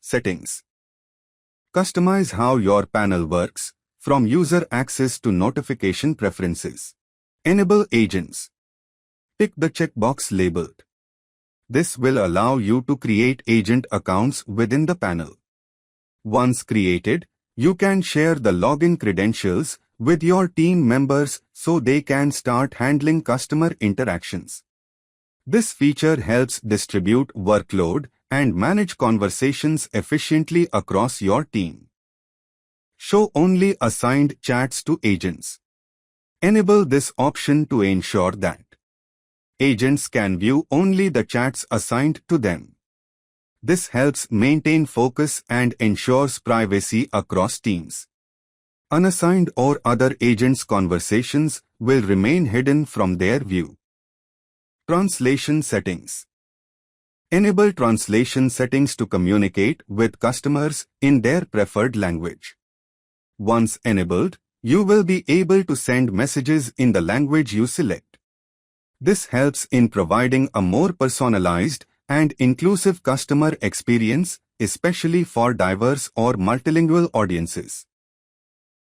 Settings. Customize how your panel works, from user access to notification preferences. Enable agents. Tick the checkbox labeled. This will allow you to create agent accounts within the panel. Once created, you can share the login credentials with your team members so they can start handling customer interactions. This feature helps distribute workload and manage conversations efficiently across your team. Show only assigned chats to agents. Enable this option to ensure that agents can view only the chats assigned to them. This helps maintain focus and ensures privacy across teams. Unassigned or other agents' conversations will remain hidden from their view. Translation settings. Enable translation settings to communicate with customers in their preferred language. Once enabled, you will be able to send messages in the language you select. This helps in providing a more personalized and inclusive customer experience, especially for diverse or multilingual audiences.